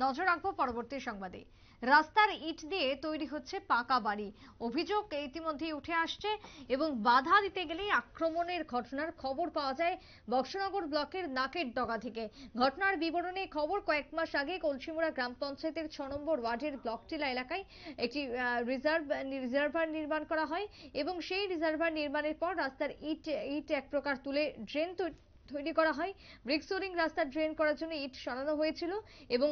নজর রাখবো পরবর্তী সংবাদে। রাস্তার ইট দিয়ে তৈরি হচ্ছে পাকা বাড়ি, অভিযোগ ইতিমধ্যেই উঠে আসছে এবং বাধা দিতে গেলে আক্রমণের ঘটনার খবর পাওয়া যায় বক্সনগর ব্লকের নাকের ডগা থেকে। ঘটনার বিবরণে খবর, কয়েক মাস আগে কলসিমুড়া গ্রাম পঞ্চায়েতের 6 নম্বর ওয়ার্ডের ব্লকটিলা এলাকায় একটি রিজার্ভার নির্মাণ করা হয় এবং সেই রিজার্ভার নির্মাণের পর রাস্তার ইট এক প্রকার তুলে ড্রেন তৈরি করা হয়। ব্রিক্সোরিং রাস্তা ড্রেন করার জন্য ইট সরানো হয়েছিল এবং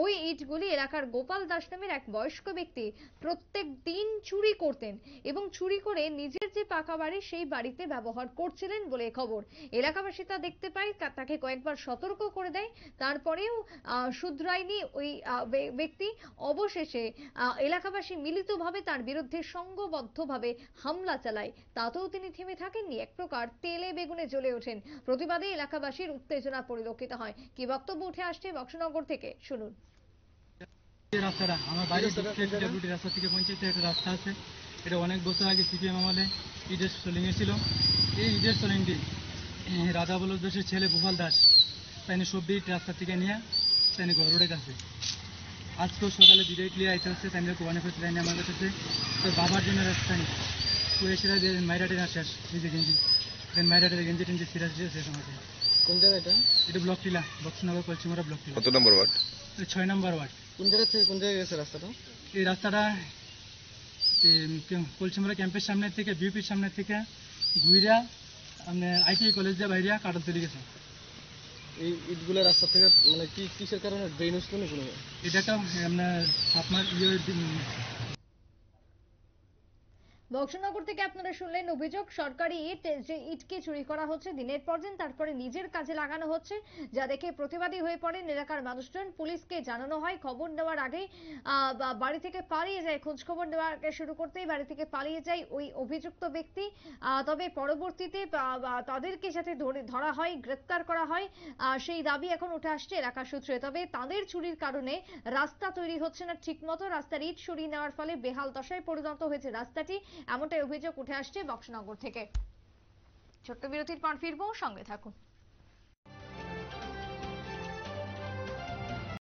ওই ইটগুলি এলাকার গোপাল দাস নামের এক বয়স্ক ব্যক্তি প্রত্যেক দিন চুরি করতেন এবং চুরি করে নিজের যে পাকা বাড়ি সেই বাড়িতে ব্যবহার করছিলেন বলে খবর। এলাকাবাসী তা দেখতে পায়, তাকে কয়েকবার সতর্ক করে দেয়, তারপরেও শুধরায়নি ওই ব্যক্তি। অবশেষে এলাকাবাসী মিলিতভাবে তার বিরুদ্ধে সংঘবদ্ধভাবে হামলা চালায়। তাতেও তিনি থেমে থাকেননি, এক প্রকার তেলে বেগুনে জ্বলে ওঠেন। প্রতিবাদে এলাকাবাসীর উত্তেজনা পরিলক্ষিত হয়। কি বক্তব্য উঠে আসছে বক্সনগর থেকে, শুনুন। রাস্তাটা আমার বাড়ির ডব্লিউটি রাস্তা থেকে পঞ্চায়েতের একটা রাস্তা আছে। এটা অনেক বছর আগে সিপিএম আমলে ইটের সোলিং ছিল। এই ইটের সোলিংটি রাধা বলদ দাসের ছেলে গোপাল দাস তাই সবজি রাস্তা থেকে নিয়ে তাই রোডের কাছে আজকেও সকালে ডিরেক্টলি আইতে হচ্ছে তাই কোয়ানে করতে তাই আমার কাছে তো বাবার জন্য রাস্তা নেই তো এসে মাইরাটের শেষ নিজে গেঞ্জি দেন মাইরাটের গেঞ্জি টেঞ্জি সিরাজ শেষ আমাকে। কোন জায়গাটা? এটা ব্লক টিলা, বক্সনগর কলসিমুড়া ব্লক টিলা। কত নম্বর ওয়ার্ড? 6 নম্বর ওয়ার্ড। কোন জায়গা থেকে কোন জায়গায় গেছে রাস্তাটা? এই রাস্তাটা কলসিমুড়া ক্যাম্পের সামনে থেকে, বিউপির সামনে থেকে ঘুইরা আপনার আইটিআই কলেজ দিয়ে বাইরে কাটাল চলে গেছে। এই ইটগুলো রাস্তা থেকে মানে কিসের কারণে ড্রেন হচ্ছে না কোনো? এটা একটা আপনার আপনার বক্সনগর থেকে আপনারা শুনলেন অভিযোগ, সরকারি ইট যে ইটকে চুরি করা হচ্ছে দিনের পর দিন, তারপরে নিজের কাজে লাগানো হচ্ছে, যা দেখে প্রতিবাদী হয়ে পড়েন এলাকার মানুষজন। পুলিশকে জানানো হয়, খবর দেওয়ার আগে বাড়ি থেকে পালিয়ে যায়, খোঁজ খবর দেওয়াকে শুরু করতেই বাড়ি থেকে পালিয়ে যায় ওই অভিযুক্ত ব্যক্তি। তবে পরবর্তীতে তাদেরকে সাথে ধরা হয়, গ্রেপ্তার করা হয়, সেই দাবি এখন উঠে আসছে এলাকার সূত্রে। তবে তাদের চুরির কারণে রাস্তা তৈরি হচ্ছে না ঠিক মতো, রাস্তার ইট সরিয়ে নেওয়ার ফলে বেহাল দশায় পরিণত হয়েছে রাস্তাটি, এমনটাই অভিযোগ উঠে আসছে বক্সনগর থেকে। ছোট্ট বিরতির পর ফিরবো, সঙ্গে থাকুন।